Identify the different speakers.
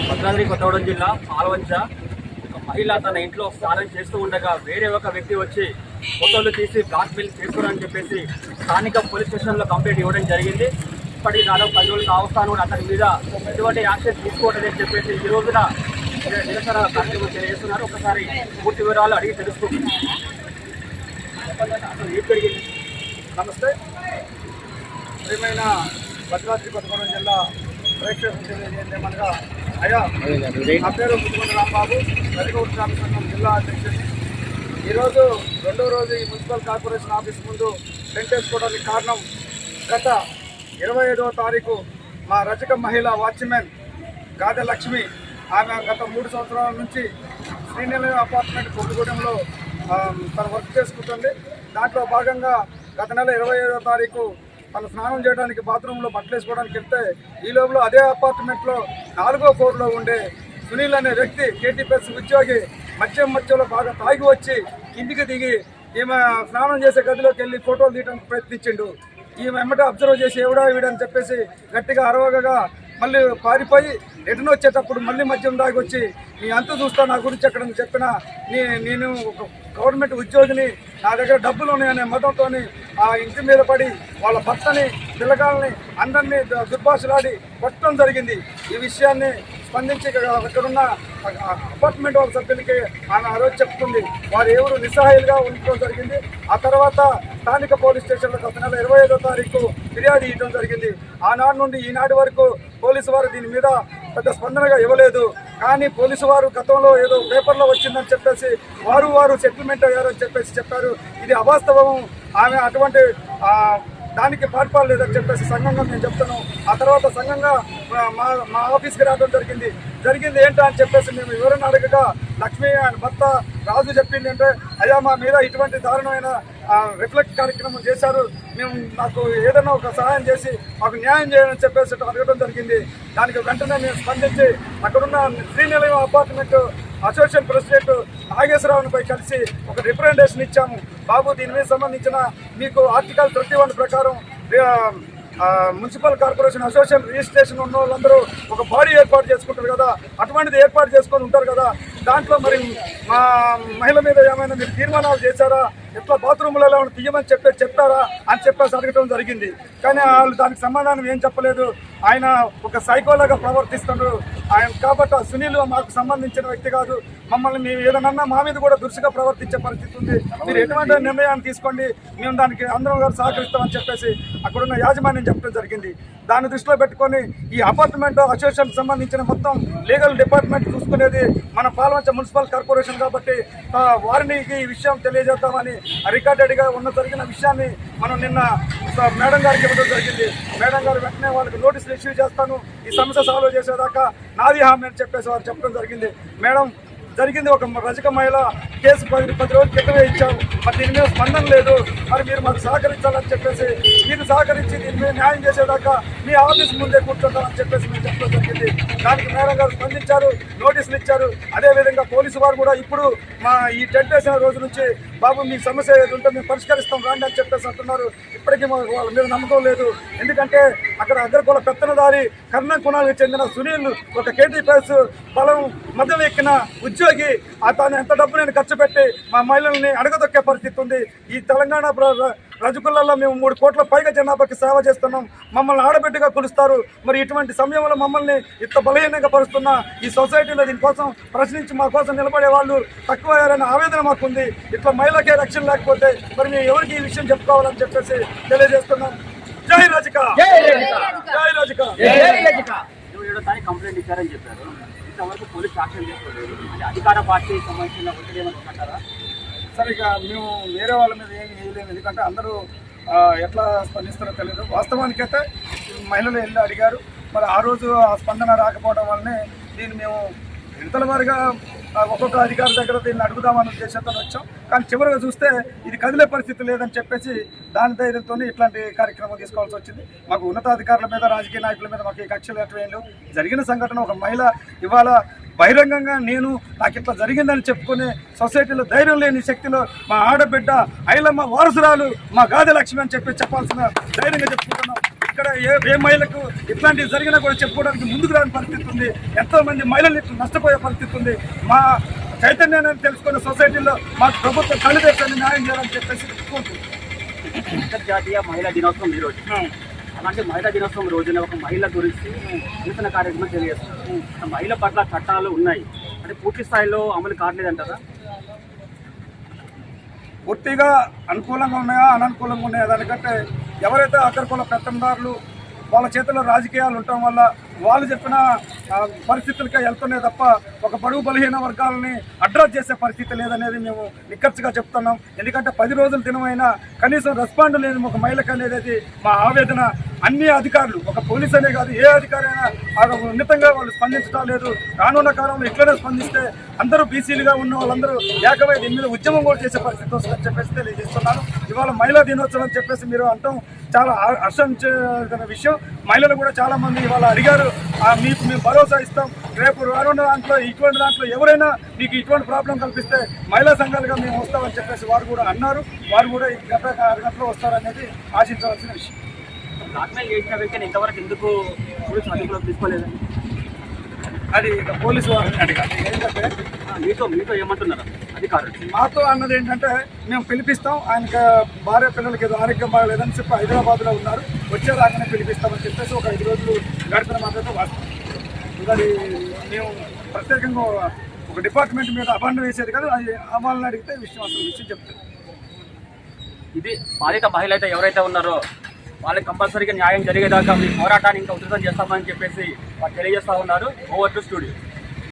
Speaker 1: భద్రాద్రి కొత్తగూడెం జిల్లా పాల్వంచ ఒక మహిళ తన ఇంట్లో స్నానం చేస్తూ ఉండగా వేరే ఒక వ్యక్తి వచ్చి ఫోటోలు తీసి బ్లాక్మెయిల్ చేస్తున్నారని చెప్పేసి స్థానిక పోలీస్ స్టేషన్లో కంప్లైంట్ ఇవ్వడం జరిగింది. ఇప్పటికి దాదాపు 10 రోజులు కావస్తాను కూడా అతని మీద ఎటువంటి యాక్షన్ తీసుకోవట్లేదని చెప్పేసి ఈ రోజున నిరసన కార్యక్రమం తెలియజేస్తున్నారు. ఒకసారి పూర్తి వివరాలు అడిగి తెలుసుకుంటున్నారు. అసలు ఏం జరిగింది?
Speaker 2: నమస్తే. ప్రియమైన భద్రాద్రి కొత్తగూడెం జిల్లా ప్రేక్షకులు తెలియజేయమనగా, అయ్యా నా పేరు ముద్దుకొండ రాంబాబు, వెలుగూరు గ్రామ సంఘం జిల్లా అధ్యక్షుడిని. ఈరోజు రెండో రోజు ఈ మున్సిపల్ కార్పొరేషన్ ఆఫీస్ ముందు టెంట్ వేసుకోవడానికి కారణం, గత 25వ తారీఖు మా రజక మహిళ వాచ్మెన్ గాదె లక్ష్మి, ఆమె గత 3 సంవత్సరాల నుంచి శ్రీనిలయం అపార్ట్మెంట్ కొత్తగూడెంలో తను వర్క్ చేసుకుంటుంది. దాంట్లో భాగంగా గత నెల 25వ తారీఖు తను స్నానం చేయడానికి బాత్రూంలో బట్టలు వేసుకోవడానికి వెళ్తే ఈ లోపల అదే అపార్ట్మెంట్లో 4వ ఫ్లోర్లో ఉండే సునీల్ అనే వ్యక్తి కేటీపీఎస్ ఉద్యోగి మధ్యలో బాగా తాగి వచ్చి కిందికి దిగి ఈమె స్నానం చేసే గదిలోకి వెళ్ళి ఫోటోలు తీయడానికి ప్రయత్నించిండు. ఈమె వెంబట అబ్జర్వ్ చేసి ఎవడా వీడని చెప్పేసి గట్టిగా అరవగా మళ్ళీ పారిపోయి రిటర్న్ వచ్చేటప్పుడు మళ్ళీ మద్యం దాగి వచ్చి నీ అంతు చూస్తా నా గురించి ఎక్కడ చెప్పినా నేను ఒక గవర్నమెంట్ ఉద్యోగిని, నా దగ్గర డబ్బులు ఉన్నాయనే మతంతో ఆ ఇంటి మీద పడి వాళ్ళ భర్తని పిల్లగాళ్ళని అందరినీ దుర్భాషలాడి కొట్టడం జరిగింది. ఈ విషయాన్ని స్పందించి ఇక్కడున్న అపార్ట్మెంట్ వాళ్ళ సభ్యులకి ఆమె ఆ రోజు చెప్తుంది. వారు ఎవరు నిస్సహాయులుగా ఉండటం జరిగింది. ఆ తర్వాత స్థానిక పోలీస్ స్టేషన్లో గత నెల 25వ తారీఖు ఫిర్యాదు ఇవ్వడం జరిగింది. ఆనాడు నుండి ఈనాటి వరకు పోలీసు వారు దీని మీద పెద్ద స్పందనగా ఇవ్వలేదు. కానీ పోలీసు వారు గతంలో ఏదో పేపర్లో వచ్చిందని చెప్పేసి వారు సెటిల్మెంట్ అయ్యారని చెప్పేసి చెప్పారు. ఇది అవాస్తవం. ఆమె అటువంటి దానికి పాల్పడలేదని చెప్పేసి సంఘంగా మేము చెప్తాను. ఆ తర్వాత సంఘంగా మా ఆఫీస్కి రావడం జరిగింది ఏంటా అని చెప్పేసి మేము వివరణ అడగగా లక్ష్మి ఆయన భర్త రాజు చెప్పింది అంటే, అయ్యా మా మీద ఇటువంటి దారుణమైన రిఫ్లెక్ట్ కార్యక్రమం చేశారు, మేము నాకు ఏదైనా ఒక సహాయం చేసి మాకు న్యాయం చేయాలని చెప్పేసి అడగడం జరిగింది. దానికి వెంటనే మేము స్పందించి అక్కడున్న శ్రీనిలయం అపార్ట్మెంట్ అసోసియేషన్ ప్రెసిడెంట్ నాగేశ్వరరావుపై కలిసి ఒక రిప్రజెంటేషన్ ఇచ్చాము. బాబు, దీని మీద సంబంధించిన మీకు ఆర్టికల్ 31 ప్రకారం మున్సిపల్ కార్పొరేషన్ అసోసియేషన్ రిజిస్ట్రేషన్ ఉన్న వాళ్ళందరూ ఒక బాడీ ఏర్పాటు చేసుకుంటారు కదా, అటువంటిది ఏర్పాటు చేసుకొని ఉంటారు కదా, దాంట్లో మరి మా మహిళ మీద ఏమైనా మీరు తీర్మానాలు చేశారా, ఎట్లా బాత్రూంలో ఎలా తీయమని చెప్పారా అని చెప్పేసి అడగటం జరిగింది. కానీ వాళ్ళు దానికి సమాధానం ఏం చెప్పలేదు. ఆయన ఒక సైకోలాగా ప్రవర్తిస్తున్నారు ఆయన కాబట్టి సునీల్ మాకు సంబంధించిన వ్యక్తి కాదు, మమ్మల్ని మేము ఏదన్నా మా మీద కూడా దురుసుగా ప్రవర్తించే పరిస్థితి ఉంది, మీరు ఎటువంటి నిర్ణయాన్ని తీసుకోండి, మేము దానికి అందరం గారు సహకరిస్తామని చెప్పేసి అక్కడున్న యాజమాన్యం చెప్పడం జరిగింది. దాన్ని దృష్టిలో పెట్టుకొని ఈ అపార్ట్మెంట్ అసోసియేషన్ సంబంధించిన మొత్తం లీగల్ డిపార్ట్మెంట్ చూసుకునేది మన పాల్వంచ మున్సిపల్ కార్పొరేషన్ కాబట్టి వారిని ఈ విషయం తెలియజేద్దామని రికార్డెడ్గా జరిగిన విషయాన్ని మనం నిన్న మేడం గారికి ఇవ్వడం జరిగింది. మేడం గారు వెంటనే వాళ్ళకి నోటీసులు ఇష్యూ చేస్తాను, ఈ సమస్య సాల్వ్ చేసేదాకా నాది హామీ అని చెప్పేసి వారు చెప్పడం జరిగింది. మేడం, జరిగింది ఒక రజక మహిళ కేసు 10 రోజుల క్రితమే ఇచ్చాము, మరి దీని మీద స్పందన లేదు, మరి మీరు మాకు సహకరించాలని చెప్పేసి మీరు సహకరించి దీని మీద న్యాయం చేసేదాకా మీ ఆఫీస్ ముందే కూర్చుంటామని చెప్పేసి మేము చెప్పడం జరిగింది. దానికి మేడం గారు స్పందించారు, నోటీసులు ఇచ్చారు. అదేవిధంగా పోలీసు వారు కూడా ఇప్పుడు మా ఈ టెంట్ వేసిన రోజు నుంచి బాబు మీ సమస్య ఏది ఉంటే మేము పరిష్కరిస్తాం రాండి అని చెప్పేసి అంటున్నారు. ఇప్పటికీ వాళ్ళ మీద నమ్మకం లేదు. ఎందుకంటే అక్కడ అగ్రకుల పెత్తనదారి కర్ణ కుణాలకు చెందిన సునీల్ ఒక కేటీపీఎస్ బలం మధ్య ఎక్కిన ఉద్యోగి, తాను ఎంత డబ్బు నేను ఖర్చు పెట్టి మా మహిళల్ని అడగదొక్కే పరిస్థితి ఉంది. ఈ తెలంగాణ రజకులలో మేము 3 కోట్ల పైగా జనాభాకి సేవ చేస్తున్నాం, మమ్మల్ని ఆడబిడ్డగా కొలుస్తారు. మరి ఇటువంటి సమయంలో మమ్మల్ని ఇంత బలహీనంగా పరుస్తున్న ఈ సొసైటీలో దీనికోసం ప్రశ్నించి మా కోసం నిలబడే వాళ్ళు తక్కువయ్యారనే ఆవేదన మాకుంది. ఇట్లా మహిళకే రక్షణ లేకపోతే మరి మేము ఎవరికి ఈ విషయం చెప్పుకోవాలని చెప్పేసి తెలియజేస్తున్నాం. జై రజక, జై రజక.
Speaker 1: 27వ కంప్లైంట్ ఇచ్చారని చెప్పారు. ఇంతవరకు పోలీస్ యాక్షన్ చేసుకోలేదు. అధికార పార్టీకి సంబంధించిన ఒత్తిడి ఏమని అంటారా?
Speaker 2: సరే, ఇక మేము వేరే వాళ్ళ మీద ఏమి వేయలేము, ఎందుకంటే అందరూ ఎట్లా స్పందిస్తారో తెలియదు. వాస్తవానికైతే మహిళలు వెళ్ళి అడిగారు, మరి ఆ రోజు ఆ స్పందన రాకపోవడం వల్లనే దీన్ని మేము విడతల వారిగా ఒక్కొక్క అధికారి దగ్గర దీన్ని అడుగుదామని ఉద్దేశంతో వచ్చాం. కానీ చివరిగా చూస్తే ఇది కదిలే పరిస్థితి లేదని చెప్పేసి దాని ధైర్యంతో ఇట్లాంటి కార్యక్రమం తీసుకోవాల్సి వచ్చింది. మాకు ఉన్నతాధికారుల మీద, రాజకీయ నాయకుల మీద మాకు ఈ కక్షలు ఎట్లా జరిగిన సంఘటన ఒక మహిళ ఇవాళ బహిరంగంగా నాకు ఇట్లా జరిగిందని చెప్పుకునే సొసైటీలో ధైర్యం లేని శక్తిలో మా ఆడబిడ్డ ఐలమ్మ వారసురాలు మా గాదె లక్ష్మి అని చెప్పాల్సిన ధైర్యంగా చెప్పుకుంటున్నాం. ఇక్కడ ఏ మహిళకు ఇట్లాంటివి జరిగినా కూడా చెప్పుకోవడానికి ముందుకు రాని పరిస్థితి ఉంది. ఎంతో మంది మహిళలు ఇట్లా నష్టపోయే పరిస్థితి ఉంది. మా చైతన్యాన్ని తెలుసుకున్న సొసైటీలో మాకు ప్రభుత్వం కళ్ళు తెచ్చని న్యాయం చేయాలని చెప్పేసి కోరుకుంటున్నాం.
Speaker 1: అంతర్జాతీయ మహిళా దినోత్సవం ఈరోజు. అలాంటి మహిళా దినోత్సవం రోజున ఒక మహిళ గురించి నిరసన కార్యక్రమం తెలియజేస్తారు. మహిళ పట్ల చట్టాలు ఉన్నాయి అంటే పూర్తి స్థాయిలో అమలు కావట్లేదంటారా?
Speaker 2: పూర్తిగా అనుకూలంగా ఉన్నాయా అననుకూలంగా ఉన్నాయా దానికంటే ఎవరైతే అగ్రకుల పెత్తందారులు వాళ్ళ చేతిలో రాజకీయాలు ఉండటం వల్ల వాళ్ళు చెప్పిన పరిస్థితులకే వెళ్తున్నాయి తప్ప ఒక బడుగు బలహీన వర్గాలని అడ్రస్ చేసే పరిస్థితి లేదనేది మేము నిక్కచ్చిగా చెప్తున్నాం. ఎందుకంటే 10 రోజుల దినమైనా కనీసం రెస్పాండ్ లేదు ఒక మహిళకు అనేది మా ఆవేదన. అన్ని అధికారులు ఒక పోలీస్ అనే కాదు ఏ అధికారి అయినా ఉన్నతంగా వాళ్ళు స్పందించడం లేదు. రానున్న కాలంలో ఇట్లనే స్పందిస్తే అందరూ బీసీలుగా ఉన్న వాళ్ళందరూ ఏకమై దీని మీద ఉద్యమం కూడా చేసే పరిస్థితి వస్తుందని చెప్పేసి తెలియజేస్తున్నాను. ఇవాళ మహిళా దినోత్సవం అని చెప్పేసి మీరు అంటాం చాలా హర్షించిన విషయం. మహిళలు కూడా చాలా మంది ఇవాళ అడిగారు, మీకు మేము భరోసా ఇస్తాం, రేపు రానున్న దాంట్లో ఇటువంటి దాంట్లో ఎవరైనా మీకు ఇటువంటి ప్రాబ్లం కల్పిస్తే మహిళా సంఘాలుగా మేము వస్తామని చెప్పేసి వారు కూడా అన్నారు. వారు కూడా ఈ గత గంటలో వస్తారనేది ఆశించవలసిన విషయం.
Speaker 1: బ్లాక్మెయిల్ చేసిన వ్యక్తిని ఇంతవరకు ఎందుకు పోలీసు అదుపులోకి తీసుకోలేదండి?
Speaker 2: అది పోలీసు వారిని అడిగారు. ఏంటంటే
Speaker 1: మీతో ఏమంటున్నారు అధికారులు?
Speaker 2: మాతో అన్నది ఏంటంటే మేము పిలిపిస్తాం, ఆయనకి భార్య పిల్లలకి ఏదో ఆరోగ్యం బాగలేదని చెప్పి హైదరాబాద్లో ఉన్నారు, వచ్చే రాగానే పిలిపిస్తామని చెప్పేసి ఒక 5 రోజులు గడిపిన మాత్రమే వాస్తవం. అది మేము ప్రత్యేకంగా ఒక డిపార్ట్మెంట్ మీద అబండం వేసేది కదా, అది వాళ్ళని అడిగితే విషయం అసలు విషయం చెప్తారు.
Speaker 1: ఇది బాధిత మహిళ అయితే ఎవరైతే ఉన్నారో వాళ్ళకి కంపల్సరీగా న్యాయం జరిగేదాకా మీ పోరాటాన్ని ఇంకా ఉధృతం చేస్తామని చెప్పేసి వాళ్ళు తెలియజేస్తూ ఉన్నారు. Over to studio.